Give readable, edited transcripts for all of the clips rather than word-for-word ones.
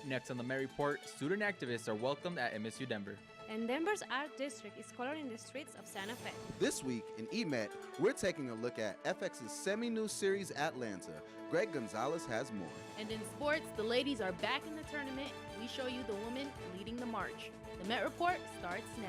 Next on the Met Report, student activists are welcomed at MSU Denver. And Denver's art district is coloring the streets of Santa Fe. This week in EMet, we're taking a look at FX's semi-new series Atlanta. Greg Gonzalez has more. And in sports, the ladies are back in the tournament. We show you the women leading the march. The Met Report starts now.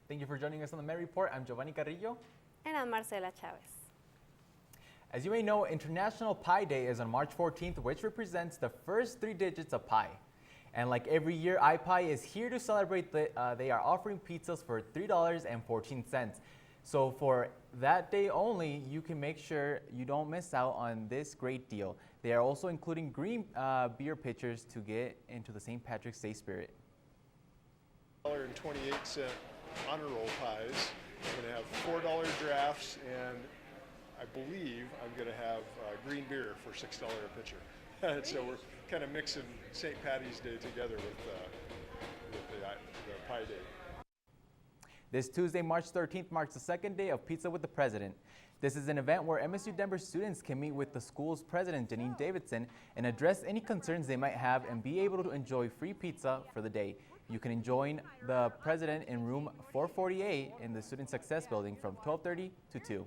Thank you for joining us on the Met Report. I'm Jhovana Carrillo. And I'm Marcela Chavez. As you may know, International Pi Day is on March 14th, which represents the first 3 digits of pi. And like every year, iPie is here to celebrate. They are offering pizzas for $3.14. So for that day only, you can make sure you don't miss out on this great deal. They are also including green beer pitchers to get into the St. Patrick's Day spirit. $1.28 honor roll pies. I'm going to have $4 drafts, and I believe I'm going to have green beer for $6 a pitcher. And so we're kind of mixing St. Patty's Day together with the Pie Day. This Tuesday, March 13th, marks the second day of Pizza with the President. This is an event where MSU Denver students can meet with the school's president, Janine Davidson, and address any concerns they might have and be able to enjoy free pizza for the day. You can join the president in room 448 in the Student Success Building from 12:30 to 2.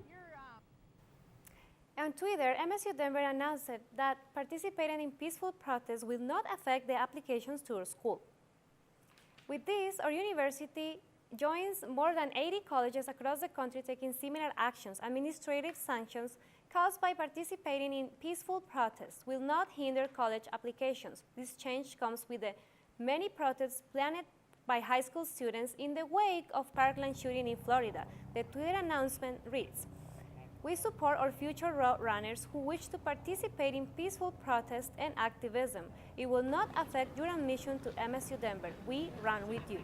On Twitter, MSU Denver announced that participating in peaceful protests will not affect the applications to our school. With this, our university joins more than 80 colleges across the country taking similar actions. Administrative sanctions caused by participating in peaceful protests will not hinder college applications. This change comes with the many protests planned by high school students in the wake of Parkland shooting in Florida. The Twitter announcement reads, "We support our future road runners who wish to participate in peaceful protest and activism. It will not affect your admission to MSU Denver. We run with you."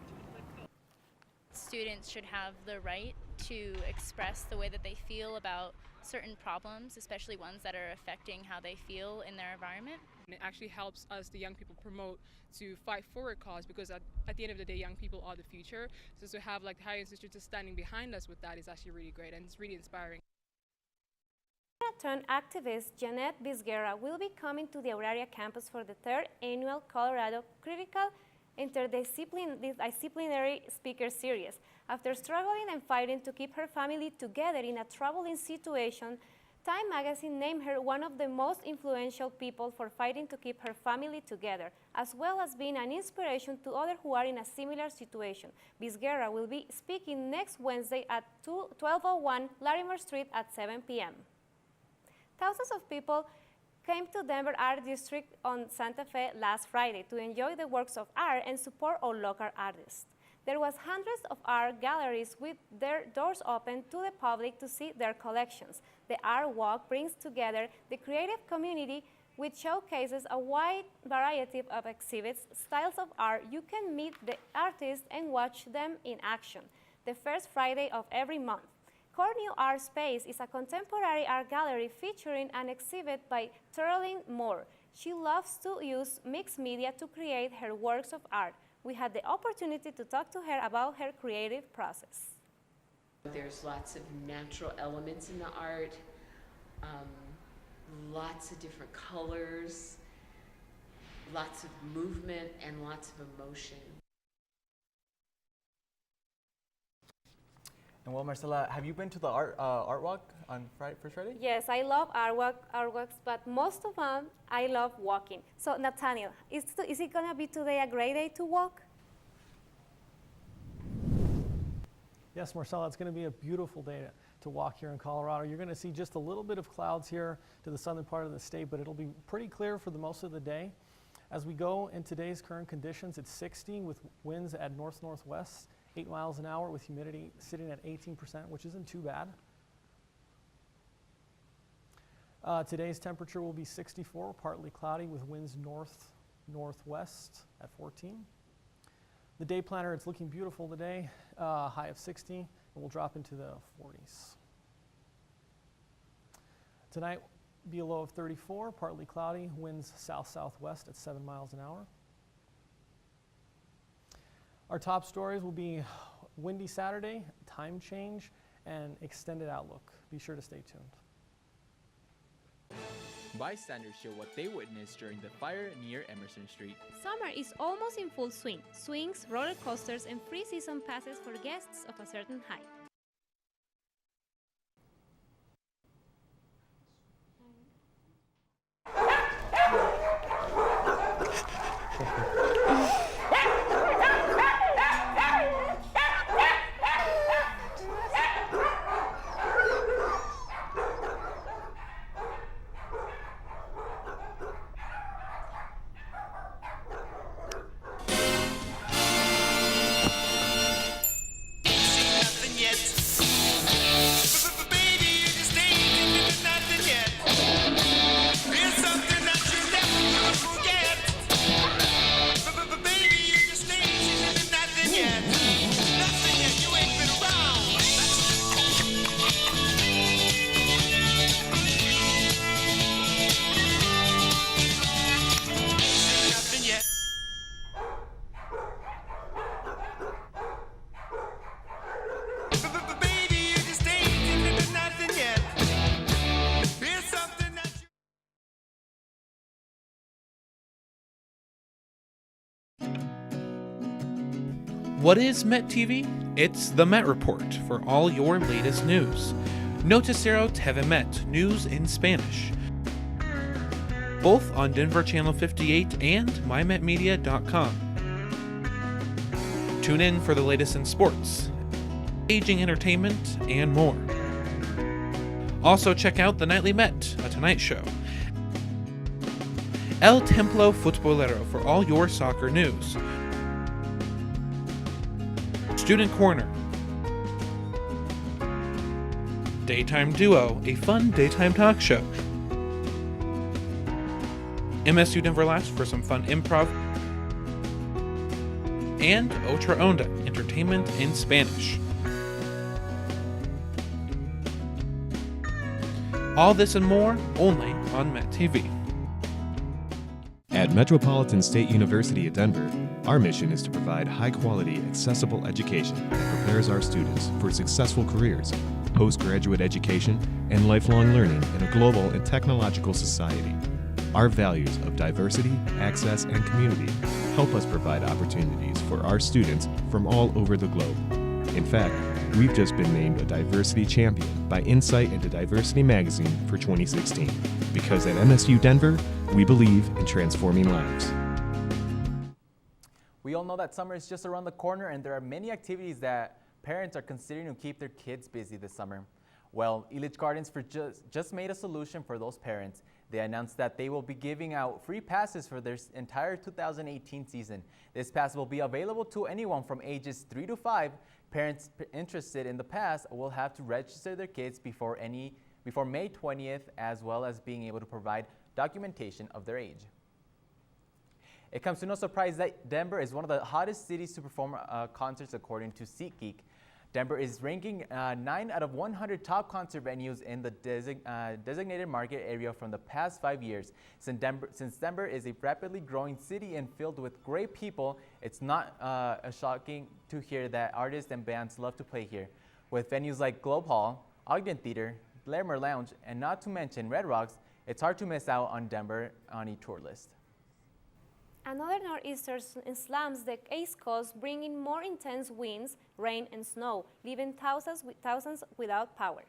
Students should have the right to express the way that they feel about certain problems, especially ones that are affecting how they feel in their environment. And it actually helps us, the young people, promote to fight for a cause, because at the end of the day, young people are the future. So to have like the higher institutions standing behind us with that is actually really great, and it's really inspiring. Marathon activist Jeanette Vizguerra will be coming to the Auraria campus for the 3rd annual Colorado Critical Interdisciplinary Speaker Series. After struggling and fighting to keep her family together in a troubling situation, Time magazine named her one of the most influential people for fighting to keep her family together, as well as being an inspiration to others who are in a similar situation. Vizguerra will be speaking next Wednesday at 1201 Larimer Street at 7 p.m. Thousands of people came to Denver Art District on Santa Fe last Friday to enjoy the works of art and support our local artists. There was hundreds of art galleries with their doors open to the public to see their collections. The Art Walk brings together the creative community, which showcases a wide variety of exhibits, styles of art. You can meet the artists and watch them in action the first Friday of every month. Cornell Art Space is a contemporary art gallery featuring an exhibit by Terlyn Moore. She loves to use mixed media to create her works of art. We had the opportunity to talk to her about her creative process. There's lots of natural elements in the art, lots of different colors, lots of movement, and lots of emotion. And well, Marcela, have you been to the art walk on First Friday? Yes, I love art walks, but most of them, I love walking. So, Nathaniel, is it going to be today a great day to walk? Yes, Marcela, it's going to be a beautiful day to walk here in Colorado. You're going to see just a little bit of clouds here to the southern part of the state, but it'll be pretty clear for the most of the day. As we go in today's current conditions, it's 60 with winds at north-northwest, 8 miles an hour with humidity sitting at 18%, which isn't too bad. Today's temperature will be 64, partly cloudy with winds north-northwest at 14. The day planner, it's looking beautiful today, high of 60, and we'll drop into the 40s. Tonight, be a low of 34, partly cloudy, winds south-southwest at 7 miles an hour. Our top stories will be windy Saturday, time change, and extended outlook. Be sure to stay tuned. Bystanders show what they witnessed during the fire near Emerson Street. Summer is almost in full swing. Swings, roller coasters, and free season passes for guests of a certain height. What is Met TV? It's the Met Report for all your latest news. Noticiero TV Met, news in Spanish. Both on Denver Channel 58 and mymetmedia.com. Tune in for the latest in sports, aging entertainment, and more. Also check out the Nightly Met, a Tonight Show. El Templo Futbolero for all your soccer news. Student Corner. Daytime Duo, a fun daytime talk show. MSU Denver Laughs for some fun improv. And Otra Onda, entertainment in Spanish. All this and more only on Met TV. At Metropolitan State University at Denver, our mission is to provide high-quality, accessible education that prepares our students for successful careers, postgraduate education, and lifelong learning in a global and technological society. Our values of diversity, access, and community help us provide opportunities for our students from all over the globe. In fact, we've just been named a diversity champion by Insight into Diversity magazine for 2016. Because at MSU Denver, we believe in transforming lives. We all know that summer is just around the corner, and there are many activities that parents are considering to keep their kids busy this summer. Well, Illich Gardens just made a solution for those parents. They announced that they will be giving out free passes for their entire 2018 season. This pass will be available to anyone from ages 3 to 5. Parents interested in the pass will have to register their kids before May 20th, as well as being able to provide documentation of their age. It comes to no surprise that Denver is one of the hottest cities to perform concerts according to SeatGeek. Denver is ranking 9 out of 100 top concert venues in the designated market area from the past 5 years. Since Denver is a rapidly growing city and filled with great people, it's not shocking to hear that artists and bands love to play here. With venues like Globe Hall, Ogden Theater, Glamour Lounge, and not to mention Red Rocks, it's hard to miss out on Denver on a tour list. Another nor'easter slams the East Coast, bringing more intense winds, rain, and snow, leaving thousands without power.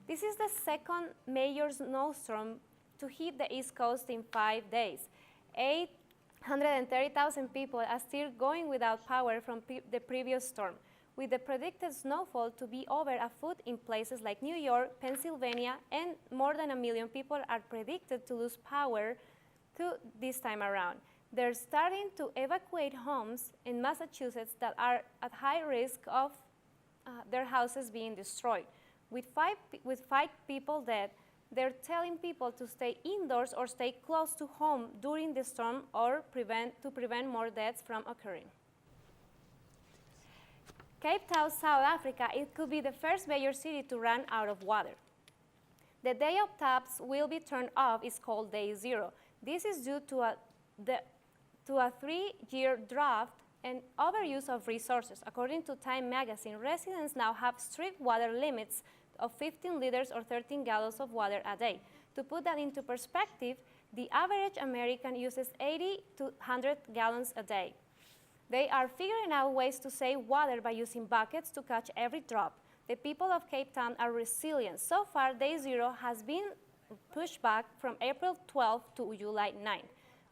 This is the second major snowstorm to hit the East Coast in 5 days. 830,000 people are still going without power from the previous storm, with the predicted snowfall to be over a foot in places like New York, Pennsylvania, and more than 1 million people are predicted to lose power this time around. They're starting to evacuate homes in Massachusetts that are at high risk of their houses being destroyed. With five people dead, they're telling people to stay indoors or stay close to home during the storm or to prevent more deaths from occurring. Cape Town, South Africa, it could be the first major city to run out of water. The day of taps will be turned off is called Day Zero. This is due to a 3-year drought and overuse of resources. According to Time magazine, residents now have strict water limits of 15 liters or 13 gallons of water a day. To put that into perspective, the average American uses 80 to 100 gallons a day. They are figuring out ways to save water by using buckets to catch every drop. The people of Cape Town are resilient. So far, Day Zero has been pushed back from April 12 to July 9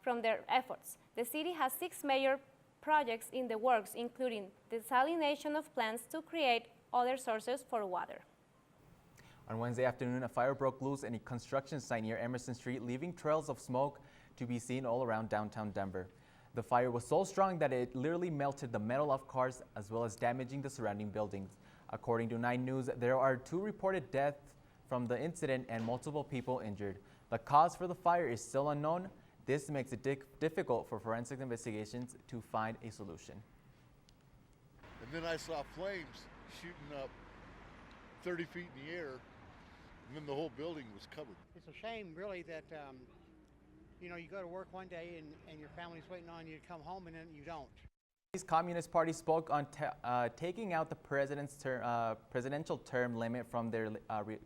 from their efforts. The city has 6 major projects in the works, including desalination of plants to create other sources for water. On Wednesday afternoon, a fire broke loose in a construction site near Emerson Street, leaving trails of smoke to be seen all around downtown Denver. The fire was so strong that it literally melted the metal of cars as well as damaging the surrounding buildings. According to 9 News, there are 2 reported deaths from the incident and multiple people injured. The cause for the fire is still unknown. This makes it difficult for forensic investigations to find a solution. And then I saw flames shooting up 30 feet in the air, and then the whole building was covered. It's a shame, really, that you go to work one day and your family's waiting on you to come home, and then you don't. The Communist Party spoke on taking out the presidential term limit from their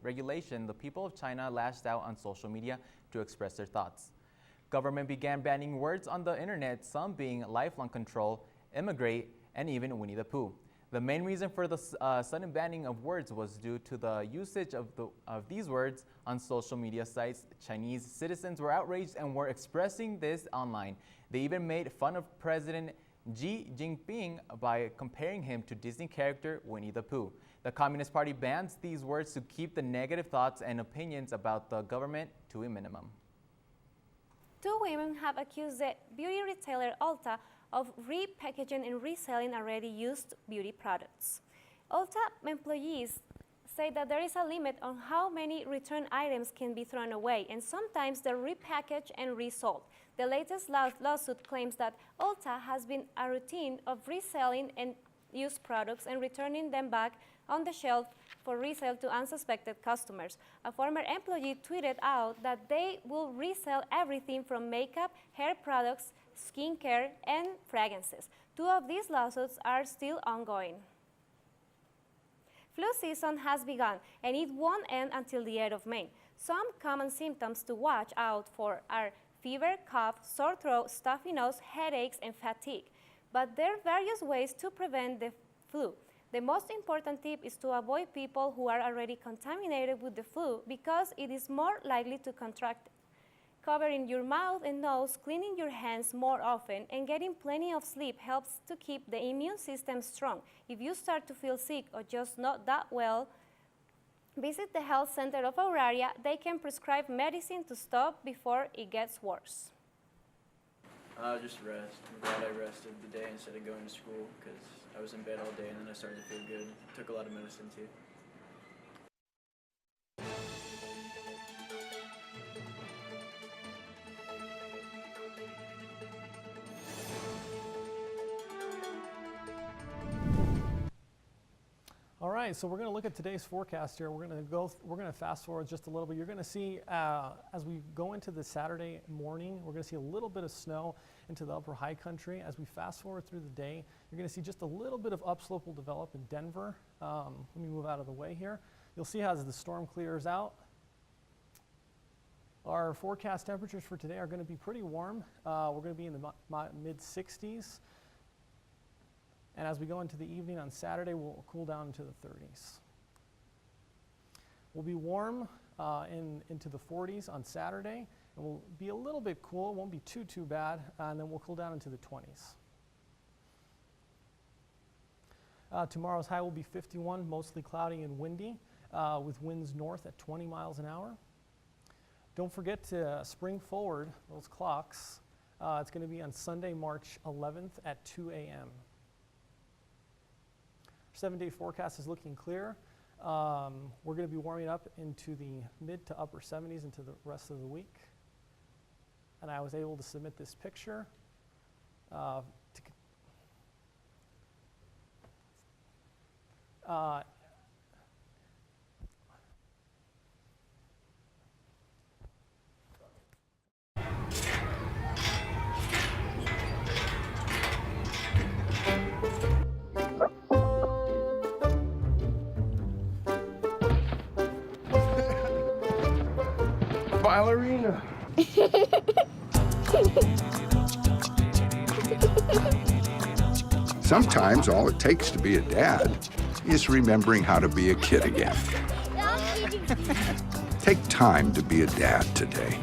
regulation. The people of China lashed out on social media to express their thoughts. Government began banning words on the internet, some being lifelong control, immigrate, and even Winnie the Pooh. The main reason for the sudden banning of words was due to the usage of these words on social media sites. Chinese citizens were outraged and were expressing this online. They even made fun of President Xi Jinping by comparing him to Disney character Winnie the Pooh. The Communist Party bans these words to keep the negative thoughts and opinions about the government to a minimum. 2 women have accused the beauty retailer Ulta of repackaging and reselling already used beauty products. Ulta employees say that there is a limit on how many return items can be thrown away, and sometimes they're repackaged and resold. The latest lawsuit claims that Ulta has been a routine of reselling and used products and returning them back on the shelf for resale to unsuspected customers. A former employee tweeted out that they will resell everything from makeup, hair products, skincare, and fragrances. 2 of these lawsuits are still ongoing. Flu season has begun, and it won't end until the end of May. Some common symptoms to watch out for are fever, cough, sore throat, stuffy nose, headaches, and fatigue. But there are various ways to prevent the flu. The most important tip is to avoid people who are already contaminated with the flu because it is more likely to contract it. Covering your mouth and nose, cleaning your hands more often, and getting plenty of sleep helps to keep the immune system strong. If you start to feel sick or just not that well, visit the health center of our area. They can prescribe medicine to stop before it gets worse. Just rest. I'm glad I rested the day instead of going to school because I was in bed all day and then I started to feel good. Took a lot of medicine too. All right, so we're going to look at today's forecast here. We're going to fast forward just a little bit. You're going to see as we go into the Saturday morning, we're going to see a little bit of snow into the upper high country. As we fast forward through the day, you're going to see just a little bit of upslope will develop in Denver. Let me move out of the way here. You'll see how as the storm clears out. Our forecast temperatures for today are going to be pretty warm. We're going to be in the mid 60s. And as we go into the evening on Saturday, we'll cool down into the 30s. We'll be warm into the 40s on Saturday, and we'll be a little bit cool. It won't be too bad, and then we'll cool down into the 20s. Tomorrow's high will be 51, mostly cloudy and windy, with winds north at 20 miles an hour. Don't forget to spring forward those clocks. It's going to be on Sunday, March 11th at 2 a.m. 7-day forecast is looking clear. We're going to be warming up into the mid to upper 70s into the rest of the week. And I was able to submit this picture. ballerina. Sometimes all it takes to be a dad is remembering how to be a kid again. Take time to be a dad today.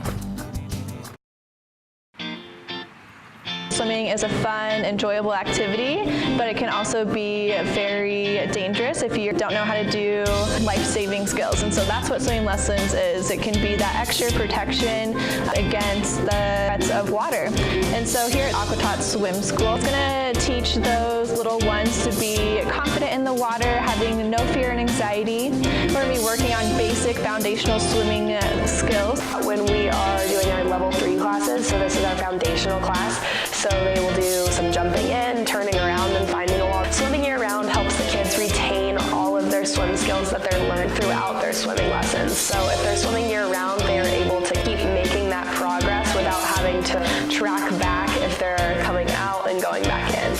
Swimming is a fun, enjoyable activity, but it can also be very dangerous if you don't know how to do life-saving skills. And so that's what swimming lessons is. It can be that extra protection against the threats of water. And so here at Aquatot Swim School, it's going to teach those little ones to be confident in the water, having no fear and anxiety. We're going to be working on basic foundational swimming skills. When we are doing our level 3 classes, so this is our foundational class, so they will do some jumping in, turning around, and finding a wall. Swimming year-round helps the kids retain all of their swim skills that they're learned throughout their swimming lessons. So if they're swimming year-round, they are able to keep making that progress without having to track back if they're coming out and going back in.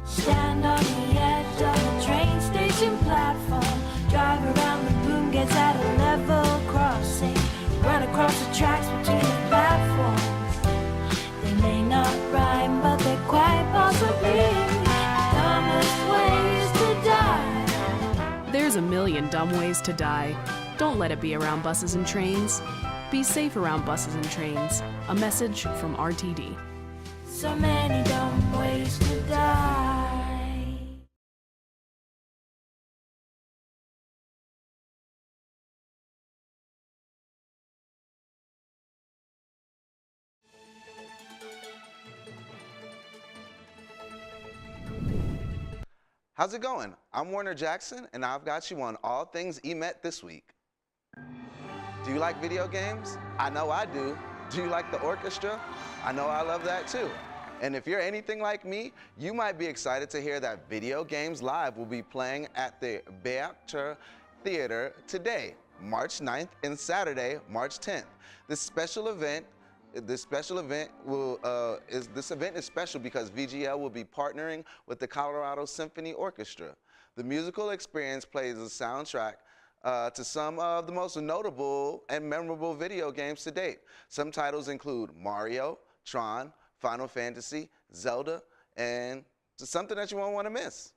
Stand on the edge of the train station platform. Drive around the boom gates at a level crossing. Run across the tracks between the platforms. They may not rhyme, but they're quite possibly the dumbest ways to die. There's a million dumb ways to die. Don't let it be around buses and trains. Be safe around buses and trains. A message from RTD. So many dumb ways to die. How's it going? I'm Warner Jackson, and I've got you on all things EMet this week. Do you like video games? I know I do. Do you like the orchestra? I know I love that too. And if you're anything like me, you might be excited to hear that Video Games Live will be playing at the Beachter Theater today, March 9th, and Saturday, March 10th. This event is special because VGL will be partnering with the Colorado Symphony Orchestra. The musical experience plays the soundtrack to some of the most notable and memorable video games to date. Some titles include Mario, Tron, Final Fantasy, Zelda, and something that you won't want to miss.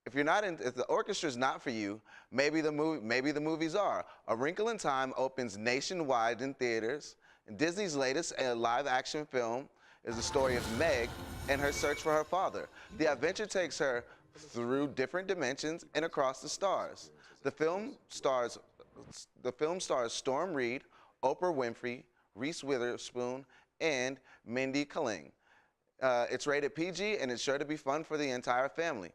If the orchestra's not for you, maybe the movies are. A Wrinkle in Time opens nationwide in theaters. And Disney's latest live-action film is the story of Meg and her search for her father. The adventure takes her through different dimensions and across the stars. The film stars Storm Reed, Oprah Winfrey, Reese Witherspoon, and Mindy Kaling. It's rated PG, and it's sure to be fun for the entire family.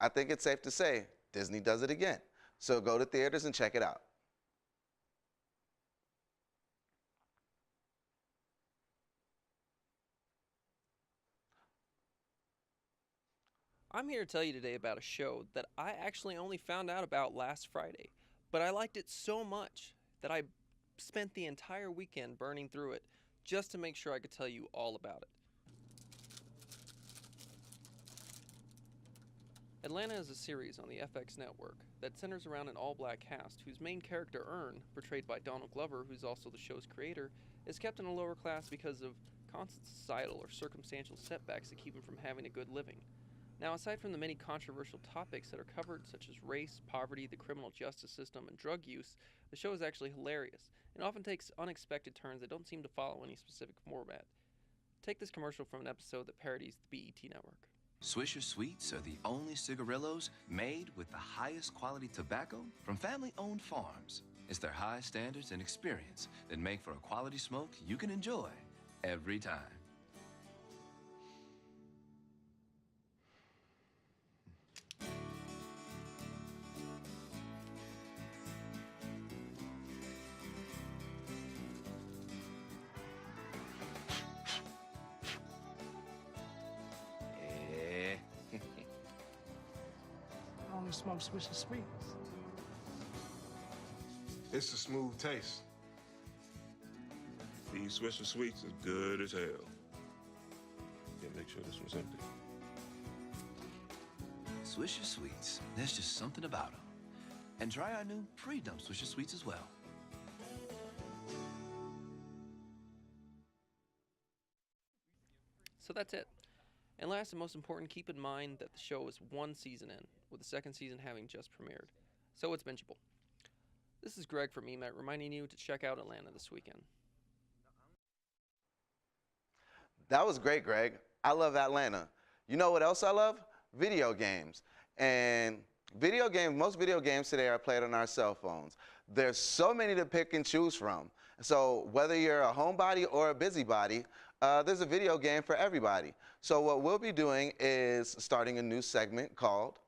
I think it's safe to say Disney does it again. So go to theaters and check it out. I'm here to tell you today about a show that I actually only found out about last Friday, but I liked it so much that I spent the entire weekend burning through it just to make sure I could tell you all about it. Atlanta is a series on the FX network that centers around an all-black cast whose main character, Earn, portrayed by Donald Glover, who's also the show's creator, is kept in a lower class because of constant societal or circumstantial setbacks that keep him from having a good living. Now, aside from the many controversial topics that are covered, such as race, poverty, the criminal justice system, and drug use, the show is actually hilarious and often takes unexpected turns that don't seem to follow any specific format. Take this commercial from an episode that parodies the BET network. Swisher Sweets are the only cigarillos made with the highest quality tobacco from family-owned farms. It's their high standards and experience that make for a quality smoke you can enjoy every time. I only smoke Swisher Sweets. It's a smooth taste. These Swisher Sweets are good as hell. Yeah, make sure this one's empty. Swisher Sweets. There's just something about them. And try our new pre-dump Swisher Sweets as well. So that's it. And last and most important, keep in mind that the show is one season in, with the second season having just premiered. So it's bingeable. This is Greg from EMet reminding you to check out Atlanta this weekend. That was great, Greg. I love Atlanta. You know what else I love? Video games. And most video games today are played on our cell phones. There's so many to pick and choose from. So whether you're a homebody or a busybody, there's a video game for everybody. So what we'll be doing is starting a new segment called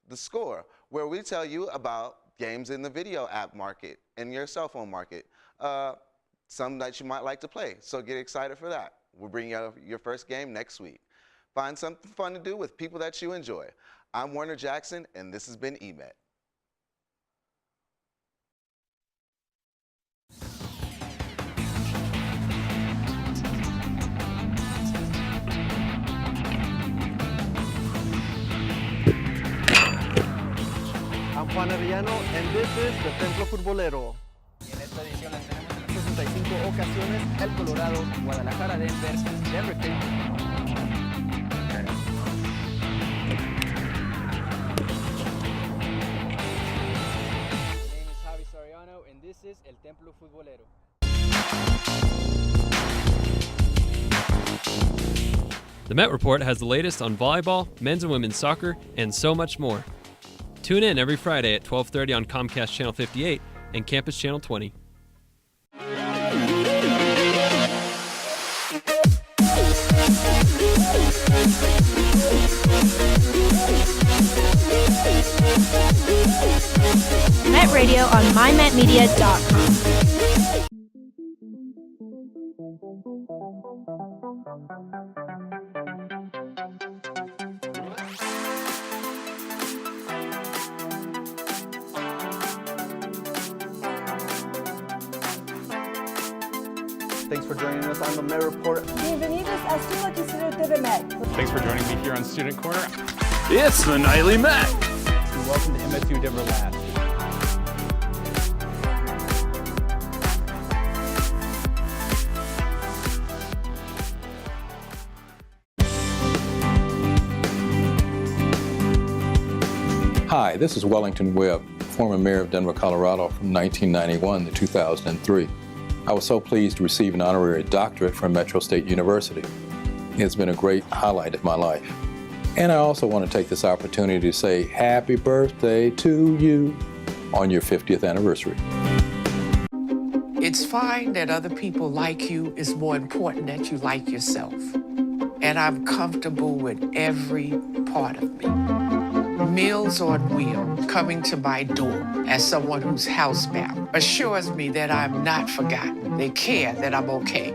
The Score, where we tell you about games in the video app market, in your cell phone market, some that you might like to play. So get excited for that. We'll bring you your first game next week. Find something fun to do with people that you enjoy. I'm Warner Jackson, and this has been EMet. I'm Juan Arellano, and this is the Templo Futbolero. Y en esta edición les tenemos en 65 ocasiones el Colorado, Guadalajara, Denver, Denver, and this is El Templo Futbolero. The Met Report has the latest on volleyball, men's and women's soccer, and so much more. Tune in every Friday at 12:30 on Comcast Channel 58 and Campus Channel 20. Met Radio on mymetmedia.com. Thanks for joining us on the Met Report. Bienvenidos a su noticiero TV Met. Thanks for joining me here on Student Corner. It's the Nightly Met. And welcome to MSU Denver Lab. Hi, this is Wellington Webb, former mayor of Denver, Colorado from 1991 to 2003. I was so pleased to receive an honorary doctorate from Metro State University. It's been a great highlight of my life. And I also want to take this opportunity to say happy birthday to you on your 50th anniversary. It's fine that other people like you. It's more important that you like yourself. And I'm comfortable with every part of me. Meals on Wheels coming to my door as someone who's housebound assures me that I'm not forgotten. They care that I'm okay.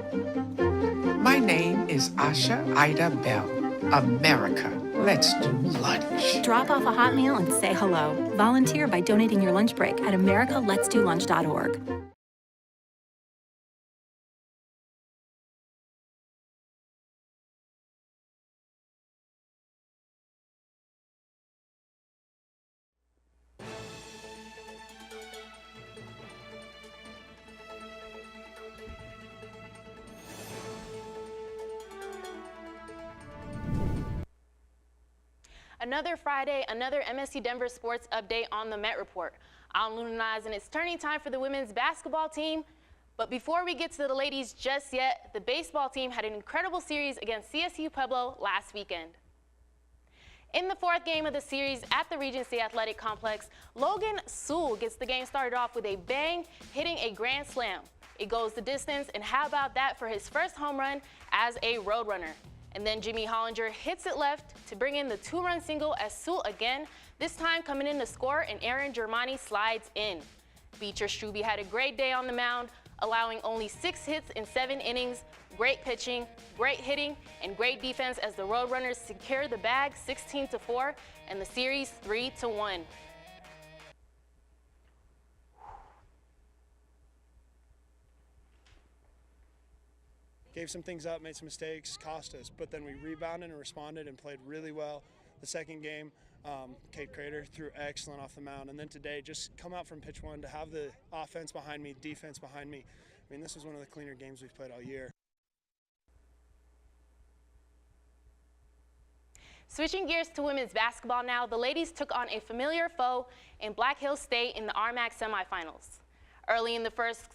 My name is Asha Ida Bell. America, let's do lunch. Drop off a hot meal and say hello. Volunteer by donating your lunch break at americaletsdolunch.org. Another Friday, another MSU Denver sports update on the Met Report. I'm Luna Nas, and it's turning time for the women's basketball team. But before we get to the ladies just yet, the baseball team had an incredible series against CSU Pueblo last weekend. In the fourth game of the series at the Regency Athletic Complex, Logan Sewell gets the game started off with a bang, hitting a grand slam. It goes the distance, and how about that for his first home run as a Roadrunner? And then Jimmy Hollinger hits it left to bring in the two-run single as Sewell again, this time coming in to score, and Aaron Germani slides in. Beecher Strube had a great day on the mound, allowing only 6 hits in 7 innings. Great pitching, great hitting, and great defense as the Roadrunners secure the bag 16-4 and the series 3-1. Gave some things up, made some mistakes, cost us, but then we rebounded and responded and played really well. The second game, Kate Crater threw excellent off the mound, and then today just come out from pitch one to have the offense behind me, defense behind me. I mean, this was one of the cleaner games we've played all year. Switching gears to women's basketball now, the ladies took on a familiar foe in Black Hills State in the RMAC semifinals. Early in the first,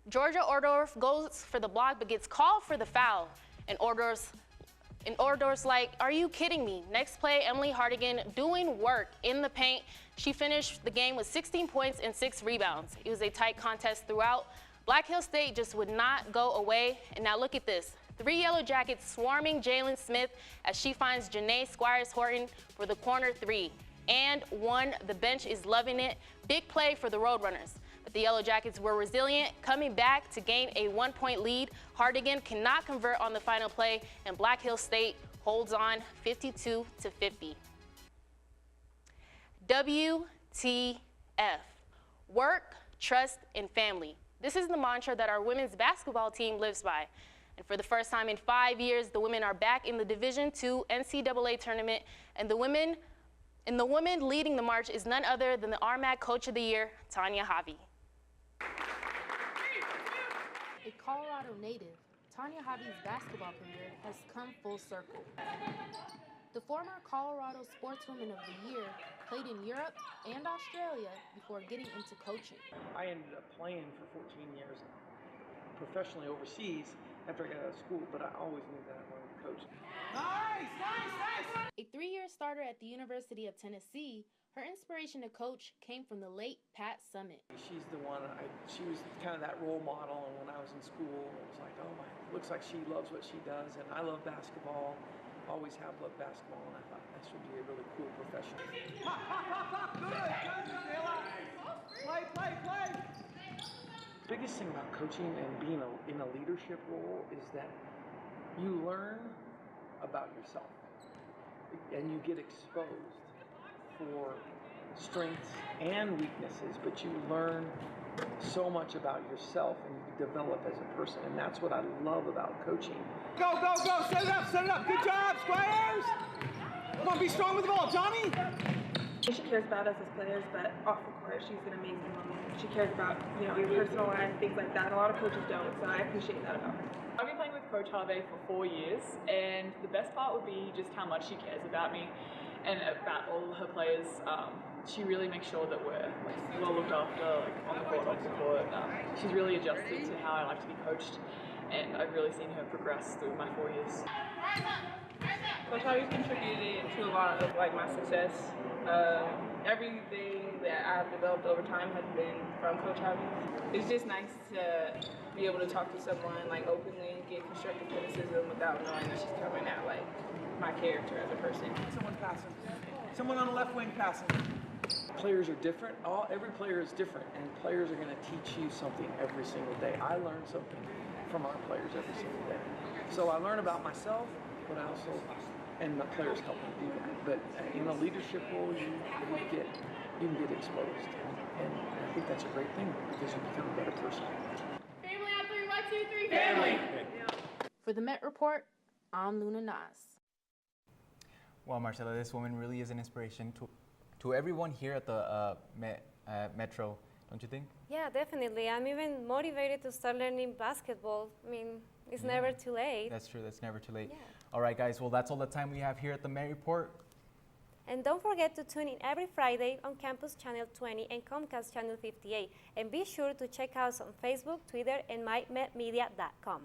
Georgia Ordorf goes for the block but gets called for the foul. And Ordorf's like, are you kidding me? Next play, Emily Hardigan doing work in the paint. She finished the game with 16 points and 6 rebounds. It was a tight contest throughout. Black Hills State just would not go away. And now look at this. 3 Yellow Jackets swarming Jalen Smith as she finds Janae Squires-Horton for the corner 3. And 1, the bench is loving it. Big play for the Roadrunners. But the Yellow Jackets were resilient, coming back to gain a 1-point lead. Hardigan cannot convert on the final play, and Black Hills State holds on 52-50. WTF. Work, trust, and family. This is the mantra that our women's basketball team lives by. And for the first time in 5 years, the women are back in the Division II NCAA tournament, and the woman leading the march is none other than the RMAC Coach of the Year, Tanya Javi. A Colorado native, Tanya Javi's basketball career has come full circle. The former Colorado Sportswoman of the Year played in Europe and Australia before getting into coaching. I ended up playing for 14 years professionally overseas after I got out of school, but I always knew that I wanted to coach. Nice, nice, nice! A 3-year starter at the University of Tennessee, her inspiration to coach came from the late Pat Summitt. She's the one, she was kind of that role model, and when I was in school, it was like, oh my, looks like she loves what she does, and I love basketball, always have loved basketball, and I thought this would be a really cool profession. Pop, pop, pop, pop, good, Marcela. Play, play, play. The biggest thing about coaching and being in a leadership role is that you learn about yourself and you get exposed for strengths and weaknesses, but you learn so much about yourself and you develop as a person, and that's what I love about coaching. Go, go, go, set it up, good job, Squires! Come on, be strong with the ball, Johnny! She cares about us as players, but off the court, she's an amazing woman. She cares about, your personal life, things like that. A lot of coaches don't, so I appreciate that about her. I've been playing with Coach Harvey for 4 years, and the best part would be just how much she cares about me and about all her players. She really makes sure that we're well looked after, on the court, off the court. She's really adjusted to how I like to be coached, and I've really seen her progress through my 4 years. Coach Harvey's contributed to a lot of my success. Everything that I've developed over time has been from Coach Harvey. It's just nice to be able to talk to someone openly, get constructive criticism without knowing that she's coming at my character as a person. Someone passing. Someone on the left wing passing. Players are different. Every player is different, and players are going to teach you something every single day. I learn something from our players every single day. So I learn about myself, but I also, and my players help me do that. But in a leadership role, you can get exposed, and I think that's a great thing because you become a better person. Family on 3, 1, 2, 3, family! For the Met Report, I'm Luna Nas. Well, Marcela, this woman really is an inspiration to everyone here at the Metro, don't you think? Yeah, definitely. I'm even motivated to start learning basketball. I mean, it's never too late. That's true, that's never too late. Yeah. All right, guys, well, that's all the time we have here at the Met Report. And don't forget to tune in every Friday on Campus Channel 20 and Comcast Channel 58. And be sure to check us on Facebook, Twitter, and mymetmedia.com.